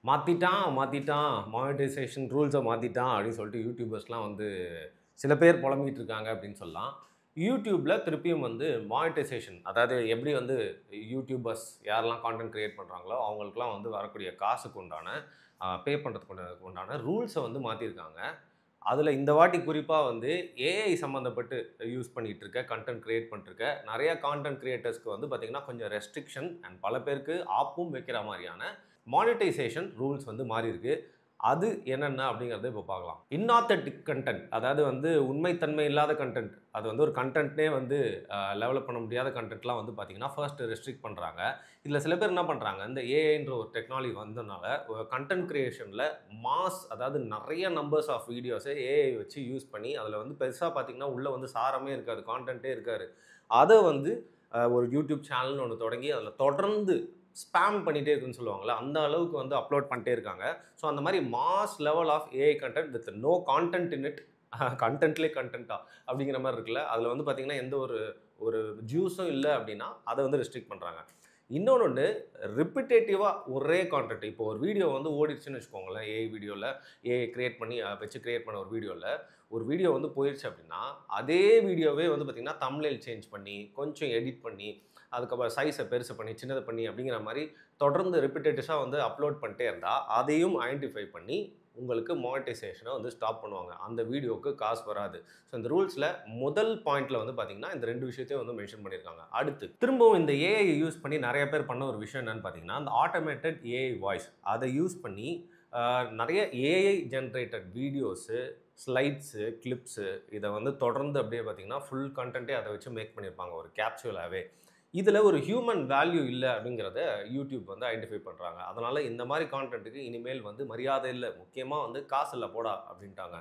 மாத்திட்டான் monetisation ரூல்ஸை மாத்திட்டான் அப்படின்னு சொல்லிட்டு யூடியூபர்ஸ்லாம் வந்து சில பேர் புலம்பிட்டு இருக்காங்க அப்படின்னு சொல்லலாம். யூடியூப்ல திருப்பியும் வந்து மானிட்டைசேஷன் அதாவது எப்படி வந்து யூடியூபர்ஸ் யாரெல்லாம் கான்டென்ட் கிரியேட் பண்ணுறாங்களோ அவங்களுக்குலாம் வந்து வரக்கூடிய காசுக்கு உண்டான பே பண்ணுறதுக்கு உண்டான ரூல்ஸை வந்து மாற்றிருக்காங்க. அதில் இந்த வாட்டி குறிப்பாக வந்து ஏஐ சம்மந்தப்பட்டு யூஸ் பண்ணிகிட்டு இருக்க கண்டென்ட் கிரியேட் பண்ணிருக்க நிறைய கான்டென்ட் கிரியேட்டர்ஸ்க்கு வந்து பார்த்திங்கன்னா கொஞ்சம் ரெஸ்ட்ரிக்ஷன் அண்ட் பல பேருக்கு ஆப்பும் வைக்கிற மாதிரியான மானிட்டைசேஷன் ரூல்ஸ் வந்து மாறி இருக்கு. அது என்னென்ன அப்படிங்கிறத இப்போ பார்க்கலாம். இன்ஆத்தென்டிக் கண்டென்ட் அதாவது வந்து உண்மைத்தன்மை இல்லாத கண்டென்ட் அது வந்து ஒரு கண்டென்ட்னே வந்து டெவலப் பண்ண முடியாத கண்டென்ட்லாம் வந்து பார்த்திங்கன்னா ஃபர்ஸ்ட் ரெஸ்ட்ரிக்ட் பண்ணுறாங்க. இதில் சில பேர் என்ன பண்ணுறாங்க, இந்த ஏஐன்ற ஒரு டெக்னாலஜி வந்ததுனால கண்டென்ட் கிரியேஷனில் மாஸ் அதாவது நிறைய நம்பர்ஸ் ஆஃப் வீடியோஸை ஏஐ வச்சு யூஸ் பண்ணி அதில் வந்து பெருசாக பார்த்திங்கன்னா உள்ளே வந்து சாரமே இருக்காது, கான்டென்ட்டே இருக்காது. அதை வந்து ஒரு யூடியூப் சேனல்னு ஒன்று தொடங்கி அதில் தொடர்ந்து ஸ்பேம் பண்ணிகிட்டே இருக்குன்னு சொல்லுவாங்களே அந்த அளவுக்கு வந்து அப்லோட் பண்ணிட்டே இருக்காங்க. ஸோ அந்த மாதிரி mass level of AI content with no content in it கண்டென்ட்லேயே கண்டென்ட்டா அப்படிங்கிற மாதிரி இருக்குல்ல. அதில் வந்து பார்த்திங்கன்னா எந்த ஒரு ஒரு ஜூஸும் இல்லை அப்படின்னா அதை வந்து ரெஸ்ட்ரிக்ட் பண்ணுறாங்க. இன்னொன்று ரிப்பிட்டேட்டிவாக ஒரே கான்டென்ட் இப்போ ஒரு வீடியோ வந்து ஓடிடுச்சுன்னு வச்சுக்கோங்களேன், ஏஐ வீடியோவில் ஏஐ கிரியேட் பண்ணி வச்சு கிரியேட் பண்ண ஒரு வீடியோ வந்து போயிடுச்சு அப்படின்னா அதே வீடியோவே வந்து பார்த்திங்கன்னா தம்ப்நெயில் சேஞ்ச் பண்ணி கொஞ்சம் எடிட் பண்ணி அதுக்கப்புறம் சைஸை பெருசு பண்ணி சின்னது பண்ணி அப்படிங்கிற மாதிரி தொடர்ந்து ரிப்பிட்டேட்டிவ்ஸாக வந்து அப்லோட் பண்ணிட்டே இருந்தால் அதையும் ஐடென்டிஃபை பண்ணி உங்களுக்கு மானிட்டைசேஷனை வந்து ஸ்டாப் பண்ணுவாங்க. அந்த வீடியோவுக்கு காசு வராது. ஸோ இந்த ரூல்ஸில் முதல் பாயிண்ட்டில் வந்து பார்த்திங்கன்னா இந்த 2 விஷயத்தையும் வந்து மென்ஷன் பண்ணியிருக்காங்க. அடுத்து திரும்பவும் இந்த ஏஐ யூஸ் பண்ணி நிறைய பேர் பண்ண ஒரு விஷயம் என்னென்னு பார்த்தீங்கன்னா அந்த ஆட்டோமேட்டட் ஏஐ வாய்ஸ் அதை யூஸ் பண்ணி நிறைய AI generated videos slides clips இதை வந்து தொடர்ந்து அப்படியே பார்த்திங்கன்னா ஃபுல் கண்டென்ட்டே அதை வச்சு மேக் பண்ணியிருப்பாங்க ஒரு கேப்சூலாகவே. இதில் ஒரு ஹியூமன் வேல்யூ இல்லை அப்படிங்கிறத யூடியூப் வந்து ஐடென்டிஃபை பண்ணுறாங்க. அதனால் இந்த மாதிரி கான்டென்ட்டுக்கு இனிமேல் வந்து மரியாதை இல்லை, முக்கியமாக வந்து காசு இல்லை போடா அப்படின்ட்டாங்க.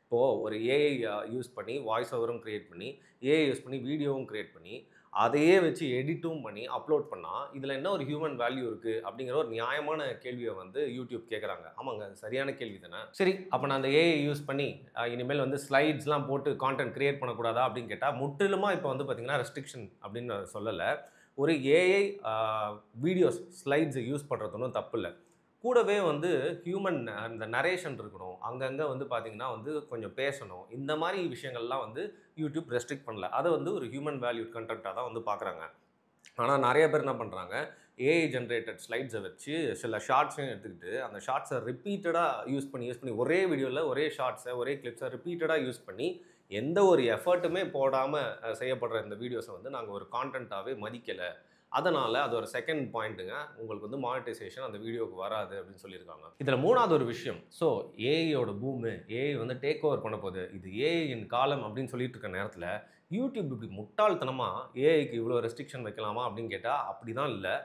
இப்போது ஒரு ஏஐ யூஸ் பண்ணி வாய்ஸ் ஓவரும் க்ரியேட் பண்ணி ஏஐ யூஸ் பண்ணி வீடியோவும் க்ரியேட் பண்ணி அதையே வச்சு எடிட்டும் பண்ணி அப்லோட் பண்ணால் இதில் என்ன ஒரு ஹியூமன் வேல்யூ இருக்குது அப்படிங்கிற ஒரு நியாயமான கேள்வியை வந்து யூடியூப் கேட்குறாங்க. ஆமாங்க, சரியான கேள்வி தானே. சரி, அப்போ நான் அந்த ஏஐ யூஸ் பண்ணி இனிமேல் வந்து ஸ்லைட்ஸ்லாம் போட்டு கான்டென்ட் க்ரியேட் பண்ணக்கூடாதா அப்படின்னு கேட்டால் முற்றிலுமாக இப்போ வந்து பார்த்திங்கன்னா ரெஸ்ட்ரிக்ஷன் அப்படின்னு சொல்லலை. ஒரு ஏஐ வீடியோஸ் ஸ்லைட்ஸை யூஸ் பண்ணுறது ஒன்றும் தப்பு இல்லை. கூடவே வந்து ஹியூமன் அந்த நரேஷன் இருக்கணும், அங்கங்கே வந்து பார்த்திங்கன்னா வந்து கொஞ்சம் பேசணும். இந்த மாதிரி விஷயங்கள்லாம் வந்து யூடியூப் ரெஸ்ட்ரிக்ட் பண்ணல. அதை வந்து ஒரு ஹியூமன் வேல்யூ கண்டென்ட்டாக தான் வந்து பார்க்குறாங்க. ஆனால் நிறைய பேர் என்ன பண்ணுறாங்க, ஏஐ ஜென்ரேட்டட் ஸ்லைட்ஸை வச்சு சில ஷார்ட்ஸையும் எடுத்துக்கிட்டு அந்த ஷார்ட்ஸை ரிப்பீட்டடாக யூஸ் பண்ணி ஒரே வீடியோவில் ஒரே ஷார்ட்ஸை ஒரே கிளிப்ஸை ரிப்பீட்டடாக யூஸ் பண்ணி எந்த ஒரு எஃபர்ட்டுமே போடாமல் செய்யப்படுற இந்த வீடியோஸை வந்து நாங்கள் ஒரு கான்டென்ட்டாகவே மதிக்கலை. அதனால் அது ஒரு செகண்ட் பாயிண்ட்டுங்க, உங்களுக்கு வந்து மானிட்டைசேஷன் அந்த வீடியோவுக்கு வராது அப்படின்னு சொல்லியிருக்காங்க. இதில் மூணாவது ஒரு விஷயம், ஸோ ஏஐயோட பூமு, ஏஐ வந்து டேக் ஓவர் பண்ண போகுது, இது ஏஐயின் காலம் அப்படின்னு சொல்லிட்டு இருக்க நேரத்தில் யூடியூப் இப்படி முட்டாள்தனமாக ஏஐக்கு இவ்வளோ ரெஸ்ட்ரிக்ஷன் வைக்கலாமா அப்படின்னு கேட்டால் அப்படி தான் இல்லை.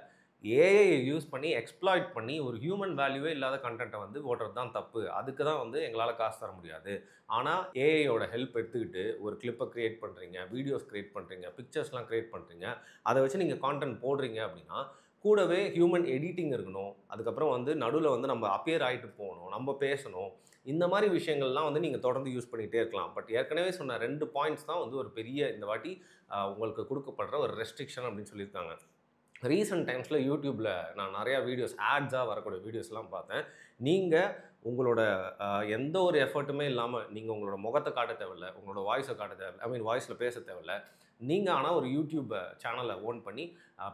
ஏஐயை யூஸ் பண்ணி எக்ஸ்ப்ளாய்ட் பண்ணி ஒரு ஹியூமன் வேல்யூவே இல்லாத கண்டென்ட்டை வந்து ஓடுறது தான் தப்பு. அதுக்கு தான் வந்து எங்களால் காசு தர முடியாது. ஆனால் ஏஐயோட ஹெல்ப் எடுத்துக்கிட்டு ஒரு கிளிப்பை க்ரியேட் பண்ணுறீங்க, வீடியோஸ் க்ரியேட் பண்ணுறீங்க, பிக்சர்ஸ்லாம் க்ரியேட் பண்ணுறீங்க, அதை வச்சு நீங்கள் கான்டென்ட் போடுறீங்க அப்படின்னா கூடவே ஹியூமன் எடிட்டிங் இருக்கணும். அதுக்கப்புறம் வந்து நடுவில் வந்து நம்ம அப்பியர் ஆகிட்டு போகணும், நம்ம பேசணும். இந்த மாதிரி விஷயங்கள்லாம் வந்து நீங்கள் தொடர்ந்து யூஸ் பண்ணிகிட்டே இருக்கலாம். பட் ஏற்கனவே சொன்ன 2 பாயிண்ட்ஸ் தான் வந்து ஒரு பெரிய இந்த வாட்டி உங்களுக்கு கொடுக்கப்படுற ஒரு ரெஸ்ட்ரிக்ஷன் அப்படின்னு சொல்லியிருக்காங்க. ரீசெண்ட் டைம்ஸில் யூடியூப்பில் நான் நிறையா வீடியோஸ் ஆட்ஸாக வரக்கூடிய வீடியோஸ்லாம் பார்த்தேன். நீங்கள் உங்களோட எந்த ஒரு எஃபர்ட்டுமே இல்லாமல் நீங்கள் உங்களோட முகத்தை காட்ட தேவையில்லை, உங்களோட வாய்ஸை காட்ட தேவையில்லை, வாய்ஸில் பேச தேவையில்லை. நீங்கள் ஆனால் ஒரு யூடியூப் சேனலை ஓன் பண்ணி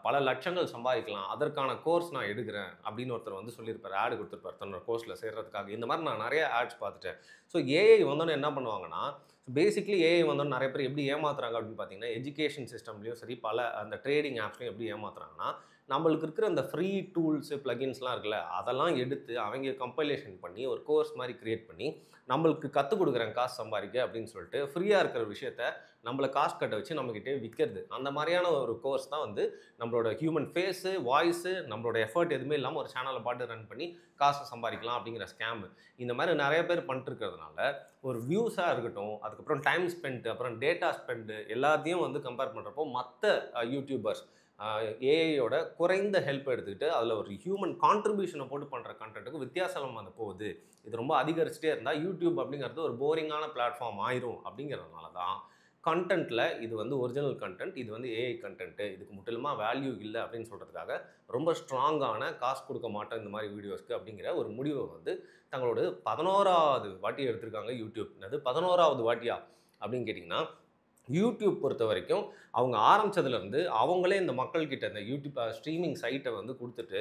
பல லட்சங்கள் சம்பாதிக்கலாம், அதற்கான கோர்ஸ் நான் எடுக்கிறேன் அப்படின்னு ஒருத்தர் வந்து சொல்லியிருப்பார், ஆடு கொடுத்துருப்பார் தன்னோட கோர்ஸில் சேர்கிறதுக்காக. இந்த மாதிரி நான் நிறைய ஆட்ஸ் பார்த்துட்டேன். ஸோ ஏஐ வந்தோன்னே என்ன பண்ணுவாங்கன்னா, பேசிக்லி ஏஐ வந்தோன்னு நிறைய பேர் எப்படி ஏமாத்துறாங்க அப்படின்னு பார்த்தீங்கன்னா, எஜுகேஷன் சிஸ்டம்லேயும் சரி பல அந்த ட்ரேடிங் ஆப்ஸ்லையும் எப்படி ஏமாத்துறாங்கன்னா, நம்மளுக்கு இருக்கிற அந்த ஃப்ரீ டூல்ஸு ப்ளகின்ஸ்லாம் இருக்குல்ல, அதெல்லாம் எடுத்து அவங்க கம்பைலேஷன் பண்ணி ஒரு கோர்ஸ் மாதிரி க்ரியேட் பண்ணி நம்மளுக்கு கற்றுக் கொடுக்குறேன் காசு சம்பாதிக்க அப்படின்னு சொல்லிட்டு ஃப்ரீயாக இருக்கிற விஷயத்த நம்மளை காசு கட்ட வச்சு நம்மக்கிட்டே விற்கிறது. அந்த மாதிரியான ஒரு கோர்ஸ் தான் வந்து நம்மளோட ஹியூமன் ஃபேஸு, வாய்ஸு, நம்மளோட எஃபர்ட் எதுவுமே இல்லாமல் ஒரு சேனலை பாட்டு ரன் பண்ணி காசை சம்பாதிக்கலாம் அப்படிங்கிற ஸ்கேமு. இந்த மாதிரி நிறைய பேர் பண்ணிட்டு இருக்கிறதுனால ஒரு வியூஸாக இருக்கட்டும், அதுக்கப்புறம் டைம் ஸ்பெண்ட், அப்புறம் டேட்டா ஸ்பெண்டு எல்லாத்தையும் வந்து கம்பேர் பண்ணுறப்போ மற்ற யூடியூபர்ஸ் ஏஐயோட குறைந்த ஹெல்ப் எடுத்துக்கிட்டு அதில் ஒரு ஹியூமன் கான்ட்ரிபியூஷனை போட்டு பண்ணுற கண்டென்ட்டுக்கு வித்தியாசம் வந்து போகுது. இது ரொம்ப அதிகரிச்சுட்டே இருந்தால் யூடியூப் அப்படிங்கிறது ஒரு போரிங்கான பிளாட்ஃபார்ம் ஆயிரும். அப்படிங்கிறதுனால தான் கண்டென்ட்டில் இது வந்து ஒரிஜினல் கண்டென்ட், இது வந்து ஏஐ கண்டென்ட்டு, இதுக்கு முற்றிலுமா வேல்யூ இல்லை அப்படின்னு சொல்கிறதுக்காக ரொம்ப ஸ்ட்ராங்கான காசு கொடுக்க மாட்டோம் இந்த மாதிரி வீடியோஸ்க்கு அப்படிங்கிற ஒரு முடிவை வந்து தங்களோட 11வது வாட்டி எடுத்திருக்காங்க யூடியூப். அது 11வது வாட்டியா அப்படின்னு கேட்டிங்கன்னா, யூடியூப் பொறுத்த வரைக்கும் அவங்க ஆரம்பித்ததுலேருந்து அவங்களே இந்த மக்கள்கிட்ட இந்த யூடியூப் ஸ்ட்ரீமிங் சைட்டை வந்து கொடுத்துட்டு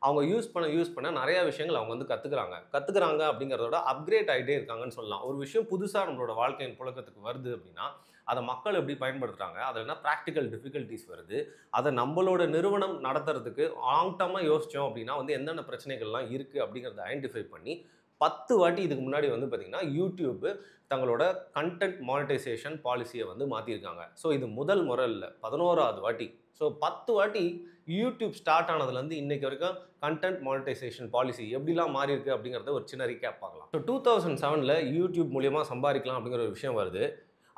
அவங்க யூஸ் பண்ண நிறையா விஷயங்கள் அவங்க வந்து கற்றுக்குறாங்க அப்படிங்கிறதோட அப்கிரேட் ஆகிட்டே இருக்காங்கன்னு சொல்லலாம். ஒரு விஷயம் புதுசாக நம்மளோட வாழ்க்கையின் புழக்கத்துக்கு வருது அப்படின்னா அதை மக்கள் எப்படி பயன்படுத்துகிறாங்க, அதில் என்ன ப்ராக்டிக்கல் டிஃபிகல்ட்டிஸ் வருது, அதை நம்மளோட நிறுவனம் நடத்துறதுக்கு லாங் டர்மாக யோசித்தோம் அப்படின்னா வந்து என்னென்ன பிரச்சனைகள்லாம் இருக்குது அப்படிங்கிறத ஐடென்டிஃபை பண்ணி 10 வாட்டி இதுக்கு முன்னாடி வந்து பார்த்திங்கன்னா யூடியூப் தங்களோட கண்டென்ட் மானிட்டைசேஷன் பாலிசியை வந்து மாற்றிருக்காங்க. ஸோ இது முதல் முறை இல்லை, 11வது வாட்டி. ஸோ 10 வாட்டி யூடியூப் ஸ்டார்ட் ஆனதுலேருந்து இன்றைக்கு வரைக்கும் கண்டென்ட் மானிட்டைசேஷன் பாலிசி எப்படிலாம் மாறி இருக்குது அப்படிங்கிறத ஒரு சின்ன ரீகேப் பார்க்கலாம். ஸோ 2007 யூடியூப் மூலியமாக சம்பாதிக்கலாம் அப்படிங்கிற ஒரு விஷயம் வருது.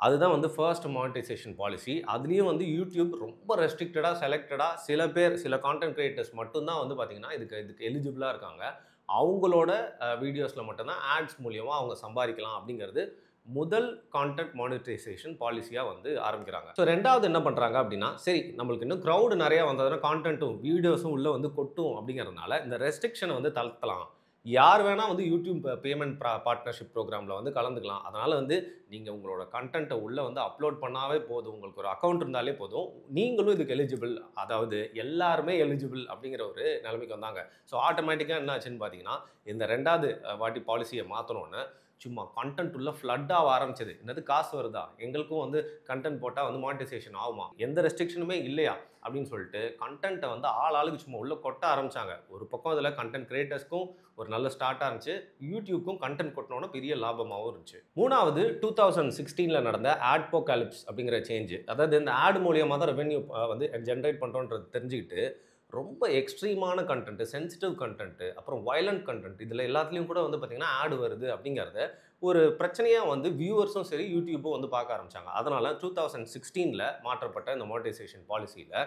அதுதான் வந்து ஃபர்ஸ்ட் மானிட்டைசேஷன் பாலிசி. அதுலேயும் வந்து யூடியூப் ரொம்ப ரெஸ்ட்ரிக்டடாக செலக்டடாக சில கான்டென்ட் கிரியேட்டர்ஸ் மட்டும்தான் வந்து பார்த்திங்கன்னா இதுக்கு எலிஜிபிளாக இருக்காங்க. அவங்களோட வீடியோஸில் மட்டும்தான் ஆட்ஸ் மூலியமாக அவங்க சம்பாதிக்கலாம் அப்படிங்கிறது முதல் கான்டென்ட் மானிட்டைசேஷன் பாலிசியாக வந்து ஆரம்பிக்கிறாங்க. ஸோ ரெண்டாவது என்ன பண்ணுறாங்க அப்படின்னா, சரி நம்மளுக்கு இன்னும் க்ரௌடு நிறையா வந்ததுன்னா கான்டென்ட்டும் வீடியோஸும் உள்ளே வந்து கொட்டும் அப்படிங்கிறதுனால இந்த ரெஸ்ட்ரிக்ஷனை வந்து தளர்த்தலாம். யார் வேணால் வந்து யூடியூப் பேமெண்ட் பார்ட்னர்ஷிப் ப்ரோக்ராமில் வந்து கலந்துக்கலாம். அதனால் வந்து நீங்கள் உங்களோட கண்டென்ட்டை உள்ளே வந்து அப்லோட் பண்ணாவே போதும், உங்களுக்கு ஒரு அக்கௌண்ட் இருந்தாலே போதும், நீங்களும் இதுக்கு எலிஜிபிள், அதாவது எல்லாருமே எலிஜிபிள் அப்படிங்கிற ஒரு நிலைமைக்கு வந்தாங்க. ஸோ ஆட்டோமேட்டிக்காக என்ன ஆச்சுன்னு பார்த்தீங்கன்னா, இந்த ரெண்டாவது வாட்டி பாலிசியை மாற்றணுன்னு சும்மா கண்டென்ட் உள்ள ஃப்ளட்டாக ஆரம்பிச்சது. என்னது காசு வருதா, எங்களுக்கும் வந்து கண்டென்ட் போட்டால் வந்து மானிட்டைசேஷன் ஆகுமா, எந்த ரெஸ்ட்ரிக்ஷனுமே இல்லையா அப்படின்னு சொல்லிட்டு கண்டென்ட்டை வந்து ஆளுக்கு சும்மா உள்ளே கொட்ட ஆரம்பித்தாங்க. ஒரு பக்கம் இதில் கண்டென்ட் கிரியேட்டர்ஸ்க்கும் ஒரு நல்ல ஸ்டார்ட்டாக இருந்துச்சு, யூடியூப்க்கும் கண்டென்ட் கொட்டினோன்னா பெரிய லாபமாகவும் இருந்துச்சு. மூணாவது 2016 நடந்த ஆட்போகாலிப்ஸ் அப்படிங்கிற சேஞ்சு. அதாவது இந்த ஆட் மூலியமாக தான் ரெவென்யூ வந்து ஜென்ரேட் பண்ணுறோன்றது தெரிஞ்சுக்கிட்டு ரொம்ப எக்ஸ்ட்ரீமான கண்டென்ட், சென்சிட்டிவ் கண்டென்ட், அப்புறம் வயலண்ட் கண்டென்ட், இதில் எல்லாத்துலேயும் கூட வந்து பார்த்திங்கன்னா ஆடு வருது அப்படிங்கிறத ஒரு பிரச்சனையாக வந்து வியூவர்ஸும் சரி யூடியூப்பும் வந்து பார்க்க ஆரம்பித்தாங்க. அதனால் 2016 மாற்றப்பட்ட இந்த மானிட்டைசேஷன் பாலிசியில்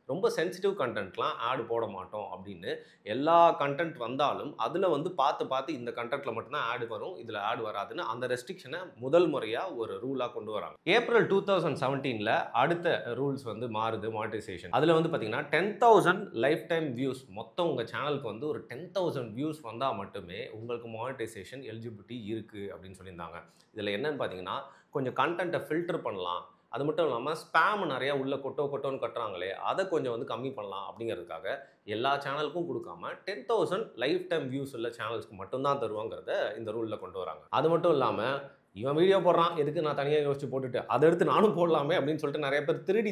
ரொம்ப சென்சிட்டிவ் கண்டென்ட்லாம் ஆடு போட மாட்டோம் அப்படின்னு, எல்லா கண்டென்ட் வந்தாலும் அதில் வந்து பார்த்து இந்த கண்டென்ட்டில் மட்டும்தான் ஆடு வரும், இதில் ஆடு வராதுன்னு அந்த ரெஸ்ட்ரிக்ஷனை முதல் முறையாக ஒரு ரூலாக கொண்டு வராங்க. ஏப்ரல் 2017 அடுத்த ரூல்ஸ் வந்து மாறுது மானிட்டைசேஷன். அதில் வந்து பார்த்தீங்கன்னா 10,000 லைஃப் டைம் வியூஸ், மொத்தம் உங்கள் சேனலுக்கு வந்து ஒரு 10,000 வியூஸ் வந்தால் மட்டுமே உங்களுக்கு மானிட்டைசேஷன் எலிஜிபிலிட்டி இருக்குது அப்படின்னு சொல்லியிருந்தாங்க. இதில் என்னன்னு பார்த்தீங்கன்னா, கொஞ்சம் கண்டென்ட்டை ஃபில்டர் பண்ணலாம், அது மட்டும் இல்லாமல் ஸ்பேம் நிறையா உள்ள கொட்டோன்னு கட்டுறாங்களே அதை கொஞ்சம் வந்து கம்மி பண்ணலாம் அப்படிங்கிறதுக்காக எல்லா சேனலுக்கும் கொடுக்காம 10,000 லைஃப் டைம் வியூஸ் உள்ள சேனல்ஸ்க்கு மட்டும்தான் தருவாங்கிறத இந்த ரூலில் கொண்டு வராங்க. அது மட்டும் இல்லாமல் இவன் வீடியோ போடுறான், எதுக்கு நான் தனியாக யோசிச்சு போட்டுட்டு அதை எடுத்து நானும் போடலாமே அப்படின்னு சொல்லிட்டு நிறைய பேர் திருடி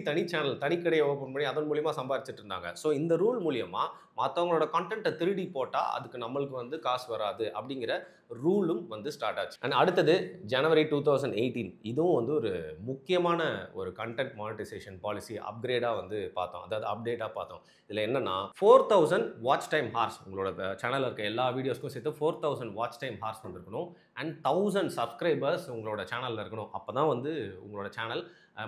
தனிக்கடையை ஓப்பன் பண்ணி அதன் மூலியமாக சம்பாதிச்சிட்டு இருந்தாங்க. ஸோ இந்த ரூல் மூலியமாக மற்றவங்களோட கண்டென்ட்டை திருடி போட்டால் அதுக்கு நம்மளுக்கு வந்து காசு வராது அப்படிங்கிற ரூலும் வந்து ஸ்டார்ட் ஆச்சு. அண்ட் அடுத்தது ஜனவரி 2018, இதுவும் வந்து ஒரு முக்கியமான ஒரு கண்டென்ட் மானிட்டைசேஷன் பாலிசி அப்கிரேடாக வந்து பார்த்தோம், அதாவது அப்டேட்டாக பார்த்தோம். இதில் என்னென்னா 4,000 வாட்ச் டைம் ஹார்ஸ், உங்களோட சேனலில் இருக்க எல்லா வீடியோஸ்க்கும் சேர்த்து 4,000 வாட்ச் டைம் ஹார்ஸ் வந்துருக்கணும். அண்ட் 1,000 சப்ஸ்கிரைபர்ஸ் உங்களோட சேனலில் இருக்கணும். அப்போ தான் வந்து உங்களோட சேனல்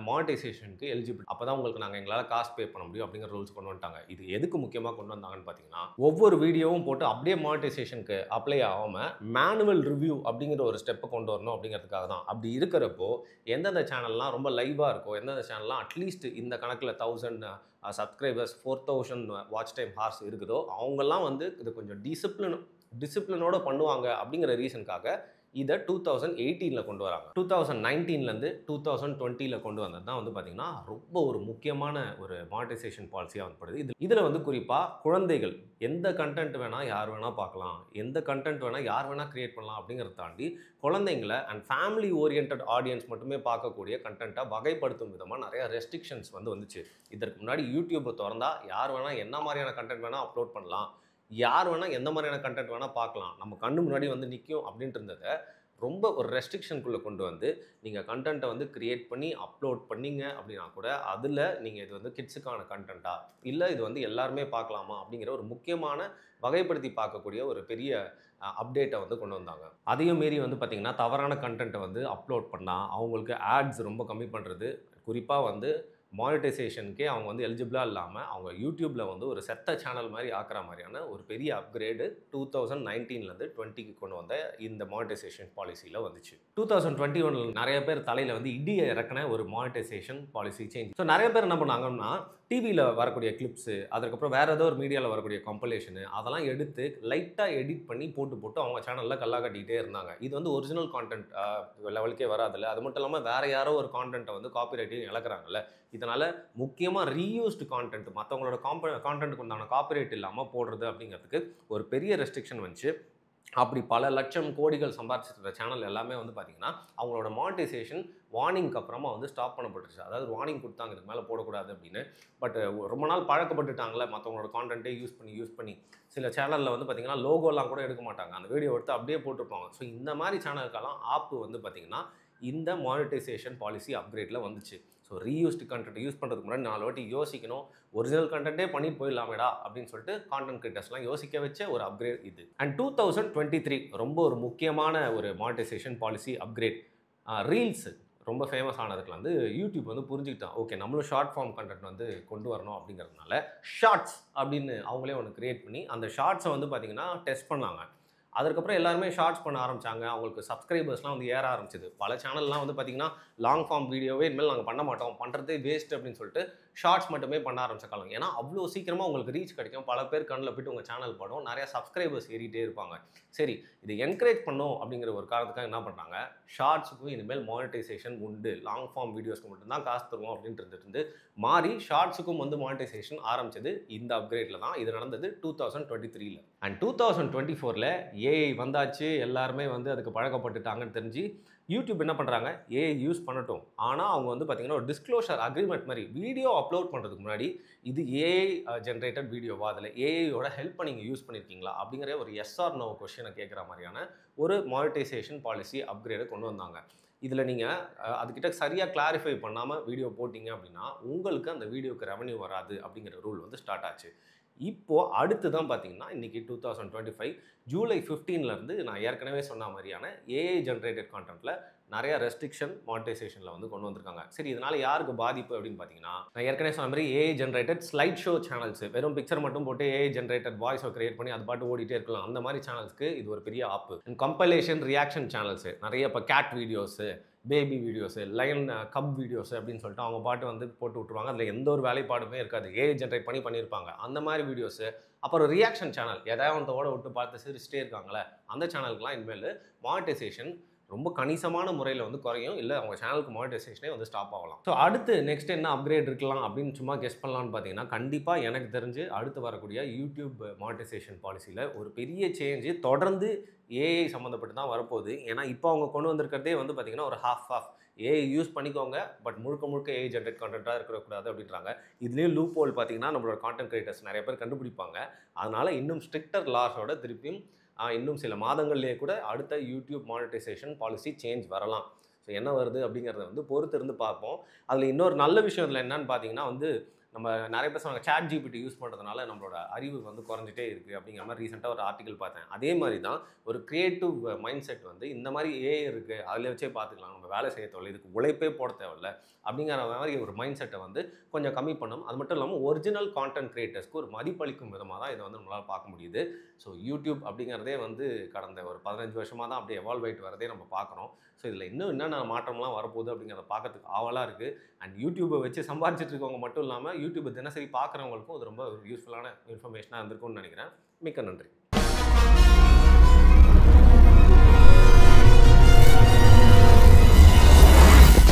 மானிட்டைசேஷனுக்கு எலிஜிபிள். அப்போ தான் உங்களுக்கு எங்களால் காசு பே பண்ண முடியும் அப்படிங்கிற ரூல்ஸ் கொண்டு வந்துட்டாங்க. இது எதுக்கு முக்கியமாக கொண்டு வந்தாங்கன்னு பார்த்தீங்கன்னா, ஒவ்வொரு வீடியோவும் போட்டு அப்படியே மானிட்டைசேஷனுக்கு அப்ளை ஆகாமல் மேனுவல் ரிவ்யூ அப்படிங்கிற ஒரு ஸ்டெப்பை கொண்டு வரணும் அப்படிங்கிறதுக்காக தான். அப்படி இருக்கிறப்போ எந்தெந்த சேனல்லாம் ரொம்ப லைவாக இருக்கோ, எந்தெந்த சேனல்லாம் அட்லீஸ்ட் இந்த கணக்கில் 1,000 சப்ஸ்கிரைபர்ஸ் 4,000 வாட்ச் டைம் ஹார்ஸ் இருக்குதோ அவங்கெல்லாம் வந்து இது கொஞ்சம் டிசிப்ளினோட பண்ணுவாங்க அப்படிங்கிற ரீசனுக்காக இதை 2018 கொண்டு வராங்க. 2019 2020 கொண்டு வந்தது தான் வந்து பார்த்திங்கன்னா ரொம்ப ஒரு முக்கியமான ஒரு மானிட்டைசேஷன் பாலிசியாக வந்துப்படுது. இதில் வந்து குறிப்பாக குழந்தைகள் எந்த கண்டென்ட் வேணால் யார் வேணால் பார்க்கலாம், எந்த கண்டென்ட் வேணால் யார் வேணால் க்ரியேட் பண்ணலாம் அப்படிங்கிறத தாண்டி குழந்தைங்களை அண்ட் ஃபேமிலி ஓரியன்ட் ஆடியன்ஸ் மட்டுமே பார்க்கக்கூடிய கண்டென்ட்டை வகைப்படுத்தும் விதமாக நிறையா ரெஸ்ட்ரிக்ஷன்ஸ் வந்துச்சு. இதற்கு முன்னாடி யூடியூப்பை திறந்தால் யார் வேணால் என்ன மாதிரியான கண்டென்ட் வேணால் அப்லோட் பண்ணலாம், யார் வேணால் எந்த மாதிரியான கண்டென்ட் வேணால் பார்க்கலாம், நம்ம கண்ணு முன்னாடி வந்து நிற்கும் அப்படின்ட்டு இருந்ததை ரொம்ப ஒரு ரெஸ்ட்ரிக்ஷனுக்குள்ளே கொண்டு வந்து நீங்கள் கண்டென்ட்டை வந்து க்ரியேட் பண்ணி அப்லோட் பண்ணிங்க அப்படின்னா கூட அதில் நீங்கள் இது வந்து கிட்ஸுக்கான கண்டென்ட்டா இல்லை இது வந்து எல்லாருமே பார்க்கலாமா அப்படிங்கிற ஒரு முக்கியமான வகைப்படுத்தி பார்க்கக்கூடிய ஒரு பெரிய அப்டேட்டை வந்து கொண்டு வந்தாங்க. அதையும் மீறி வந்து பார்த்திங்கன்னா தவறான கண்டென்ட்டை வந்து அப்லோட் பண்ணால் அவங்களுக்கு ஆட்ஸ் ரொம்ப கம்மி பண்ணுறது, குறிப்பாக வந்து மானிட்டைசேஷனுக்கே அவங்க வந்து எலிஜிபிளாக இல்லாமல் அவங்க யூடியூப்பில் வந்து ஒரு செத்த சேனல் மாதிரி ஆக்குற மாதிரியான ஒரு பெரிய அப்கிரேடு 2019லேருந்து 20க்கு கொண்டு வந்த இந்த மானிட்டைசேஷன் பாலிசியில் வந்துச்சு. 2021 நிறைய பேர் தலையில் வந்து இடியை இறக்கின ஒரு மானிட்டைசேஷன் பாலிசி சேஞ்ச். ஸோ நிறைய பேர் என்ன பண்ணாங்கன்னா டிவியில் வரக்கூடிய கிளிப்ஸு, அதுக்கப்புறம் வேறு ஏதோ ஒரு மீடியாவில் வரக்கூடிய கம்பலேஷனு அதெல்லாம் எடுத்து லைட்டாக எடிட் பண்ணி போட்டு அவங்க சேனலில் கல்லா கட்டிக்கிட்டே இருந்தாங்க. இது வந்து ஒரிஜினல் கான்டென்ட் லெவலுக்கே வராதில்ல. அது மட்டும் இல்லாமல் வேறு யாரோ ஒரு கான்டென்ட்டை வந்து காப்பிரைட்டையும் இழக்கிறாங்கல்ல. இதனால் முக்கியமாக ரீயூஸ்டு கான்டென்ட் மற்றவங்களோட கான்டென்ட்டுக்கு உண்டான காப்பிரைட் இல்லாமல் போடுறது அப்படிங்கிறதுக்கு ஒரு பெரிய ரெஸ்ட்ரிக்ஷன் வந்துச்சு. அப்படி பல லட்சம் கோடிகள் சம்பாதிச்சிருக்கிற சேனல் எல்லாமே வந்து பார்த்திங்கன்னா அவங்களோட மானிட்டைசேஷன் வார்னிங்க்கு அப்புறமா வந்து ஸ்டாப் பண்ணப்பட்டுருச்சு. அதாவது வார்னிங் கொடுத்தாங்க இதுக்கு மேலே போடக்கூடாது அப்படின்னு. பட் ரொம்ப நாள் பழக்கப்பட்டுட்டாங்களே மற்றவங்களோட கான்டென்ட்டே யூஸ் பண்ணி சில சேனலில் வந்து பார்த்திங்கன்னா லோகோலாம் கூட எடுக்க மாட்டாங்க. அந்த வீடியோ எடுத்து அப்படியே போட்டிருப்பாங்க. ஸோ இந்த மாதிரி சேனலுக்கெல்லாம் ஆப்பு வந்து பார்த்திங்கன்னா இந்த மானிட்டைசேஷன் பாலிசி அப்கிரேடில் வந்துச்சு. ஸோ ரீயூஸ்டு கண்டென்ட் யூஸ் பண்ணுறதுக்கு முன்னாடி 4 வாட்டி யோசிக்கணும். ஒரிஜினல் கண்டென்ட்டே பண்ணி போயிடலாமேடா அப்படின்னு சொல்லிட்டு கான்டென்ட் கிரியேட்டர்ஸ்லாம் யோசிக்க வச்ச ஒரு அப்கிரேட் இது. அண்ட் 2023 ரொம்ப ஒரு முக்கியமான ஒரு மானிட்டைசேஷன் பாலிசி அப்கிரேட். ரீல்ஸ் ரொம்ப ஃபேமஸ் ஆனதுக்கு வந்து யூடியூப் வந்து புரிஞ்சுக்கிட்டான். ஓகே, நம்மளும் ஷார்ட் ஃபார்ம் கண்டென்ட் வந்து கொண்டு வரணும் அப்படிங்கிறதுனால ஷார்ட்ஸ் அப்படின்னு அவங்களே ஒன்று கிரியேட் பண்ணி அந்த ஷார்ட்ஸை வந்து பார்த்திங்கன்னா டெஸ்ட் பண்ணாங்க. அதுக்கப்புறம் எல்லாருமே ஷார்ட்ஸ் பண்ண ஆரம்பித்தாங்க. அவங்களுக்கு சப்ஸ்கிரைபர்ஸ்லாம் வந்து ஏற ஆரம்பிச்சிது. பல சேனல்லாம் வந்து பார்த்திங்கன்னா லாங் ஃபார்ம் வீடியோவே இனிமேல் நாங்கள் பண்ண மாட்டோம், பண்ணுறதே வேஸ்ட் அப்படின்னு சொல்லிட்டு ஷார்ட்ஸ் மட்டுமே பண்ண ஆரம்பிச்ச காலம். ஏன்னா அவ்வளோ சீக்கிரமாக உங்களுக்கு ரீச் கிடைக்கும், பல பேர் கண்ணில் போய்ட்டு உங்கள் சேனல் படும், நிறையா சப்ஸ்கிரைபர்ஸ் ஏறிட்டே இருப்பாங்க. சரி, இதை என்கரேஜ் பண்ணோம் அப்படிங்கிற ஒரு காரணத்துக்காக என்ன பண்ணுறாங்க, ஷார்ட்ஸுக்கும் இனிமேல் மானிட்டைசேஷன் உண்டு, லாங் ஃபார்ம் வீடியோஸ்க்கு மட்டும்தான் காசு தருவோம் அப்படின்ட்டு இருந்து மாறி ஷார்ட்ஸுக்கும் வந்து மானிட்டைசேஷன் ஆரம்பிச்சது இந்த அப்கிரேடில் தான். இது நடந்தது 2023ல். அண்ட் 2024ல் ஏஐ வந்தாச்சு, எல்லாருமே வந்து அதுக்கு பழக்கப்பட்டுட்டாங்கன்னு தெரிஞ்சு யூடியூப் என்ன பண்ணுறாங்க, ஏஐ யூஸ் பண்ணட்டும், ஆனால் அவங்க வந்து பார்த்திங்கன்னா ஒரு டிஸ்க்ளோஷர் அக்ரிமெண்ட் மாதிரி வீடியோ அப்லோட் பண்ணுறதுக்கு முன்னாடி இது ஏஐ ஜென்ரேட்டட் வீடியோவா, அதில் ஏஐயோட ஹெல்ப்பை நீங்கள் யூஸ் பண்ணியிருக்கீங்களா அப்படிங்கிற ஒரு எஸ் ஆர் நோ கொஸ்டினை கேட்குற மாதிரியான ஒரு மானிட்டைசேஷன் பாலிசி அப்கிரேடை கொண்டு வந்தாங்க. இதில் நீங்கள் அதுக்கிட்ட சரியாக கிளாரிஃபை பண்ணாமல் வீடியோ போட்டிங்க அப்படின்னா உங்களுக்கு அந்த வீடியோக்கு ரெவன்யூ வராது அப்படிங்கிற ரூல் வந்து ஸ்டார்ட் ஆச்சு. இப்போது அடுத்து தான் பார்த்தீங்கன்னா இன்றைக்கி 2025 ஜூலை 15லேருந்து நான் ஏற்கனவே சொன்ன மாதிரியான ஏஐ ஜென்ரேட்டட் கான்டென்ட்டில் நிறையா ரெஸ்ட்ரிக்ஷன் மானிட்டைசேஷனில் வந்து கொண்டு வந்திருக்காங்க. சரி, இதனால் யாருக்கு பாதிப்பு அப்படின்னு பார்த்தீங்கன்னா, நான் ஏற்கனவே சொன்ன மாதிரி AI generated slide show channels, வெறும் பிக்சர் மட்டும் போட்டு ஏஐ ஜென்ரேட்டட் வாய்ஸை கிரியேட் பண்ணி அது பாட்டு ஓடிட்டே இருக்கலாம், அந்த மாதிரி சேனல்ஸ்க்கு இது ஒரு பெரிய ஆப்பு. கம்பைலேஷன் ரியாக்ஷன் சேனல்ஸு நிறைய இப்போ cat videos, baby videos, lion cub videos அப்படின்னு சொல்லிட்டு அவங்க பாட்டு வந்து போட்டு விட்ருவாங்க. அதில் எந்த ஒரு வேலைப்பாடுமே இருக்காது, ஏஐ ஜென்ரேட் பண்ணியிருப்பாங்க. அந்த மாதிரி வீடியோஸு, அப்புறம் ரியாக்ஷன் சேனல் எதாவது விட்டு பார்த்து சிரிச்சிட்டே இருக்காங்களே அந்த சேனலுக்குலாம் இனிமேல் மானிட்டைசேஷன் ரொம்ப கணிசமான முறையில் வந்து குறையும், இல்லை அவங்க சேனலுக்கு மானிட்டைசேஷனே வந்து ஸ்டாப் ஆகலாம். ஸோ அடுத்து நெக்ஸ்ட் என்ன அப்கிரேட் இருக்கலாம் அப்படின்னு சும்மா கெஸ் பண்ணலான்னு பார்த்தீங்கன்னா, கண்டிப்பாக எனக்கு தெரிஞ்சு அடுத்து வரக்கூடிய யூடியூப் மானிட்டைசேஷன் பாலிசியில் ஒரு பெரிய சேஞ்சு தொடர்ந்து ஏஐ சம்மந்தப்பட்டு தான் வரப்போகுது. ஏன்னா இப்போ அவங்க கொண்டு வந்திருக்கிறதே வந்து பார்த்திங்கன்னா ஒரு ஹாஃப் ஏஐ யூஸ் பண்ணிக்கோங்க, பட் முழுக்க ஏஐ ஜென்ரேட் கான்டென்ட்டாக இருக்கக்கூடாது அப்படின்றாங்க. இதுலேயும் லூப் ஹோல் பார்த்திங்கன்னா நம்மளோட கான்டென்ட் கிரியேட்டர்ஸ் நிறைய பேர் கண்டுபிடிப்பாங்க. அதனால் இன்னும் ஸ்ட்ரிக்டர் லாஸோட திருப்பியும் இன்னும் சில மாதங்கள்லேயே கூட அடுத்த யூடியூப் மானிட்டைசேஷன் பாலிசி சேஞ்ச் வரலாம். ஸோ என்ன வருது அப்படிங்கிறத வந்து பொறுத்து இருந்து பார்ப்போம். அதில் இன்னொரு நல்ல விஷயம் இதில் என்னன்னு பார்த்தீங்கன்னா வந்து, நம்ம நிறைய பேர் சொன்னாங்க சாட் ஜிபிடி யூஸ் பண்ணுறதுனால நம்மளோட அறிவு வந்து குறைஞ்சிட்டே இருக்குது அப்படிங்கிற மாதிரி ரீசெண்டாக ஒரு ஆர்டிகல் பார்த்தேன். அதே மாதிரி தான் ஒரு க்ரியேட்டிவ் மைண்ட் செட் வந்து இந்த மாதிரி ஏஐ இருக்குது, அதில் வச்சே பார்த்துக்கலாம், நம்ம வேலை செய்ய தேவையில்லை, இதுக்கு உழைப்பே போட தேவையில்ல அப்படிங்கிற மாதிரி ஒரு மைண்ட் செட்டை வந்து கொஞ்சம் கம்மி பண்ணும். அது மட்டும் இல்லாமல் ஒரிஜினல் கான்டென்ட் கிரியேட்டர்ஸ்க்கு ஒரு மதிப்பளிக்கும் விதமாக தான் இதை வந்து நம்மளால் பார்க்க முடியுது. ஸோ யூடியூப் அப்படிங்கிறதே வந்து கடந்த ஒரு 15 வருஷமாக தான் அப்படி எவால்வ் ஆகிட்டு வரதே நம்ம பார்க்குறோம். ஸோ இதில் இன்னும் என்னென்ன மாற்றம்லாம் வரப்போகுது அப்படிங்கிறத பார்க்கறதுக்கு ஆவலாக இருக்குது. அண்ட் யூடியூப்பை வச்சு சம்பாதிச்சிட்டு இருக்கவங்க மட்டும் இல்லாமல் யூடியூப்பை தினசரி பார்க்குறவங்களுக்கும் அது ரொம்ப யூஸ்ஃபுல்லான இன்ஃபர்மேஷனாக இருந்திருக்கும்னு நினைக்கிறேன். மிக்க நன்றி.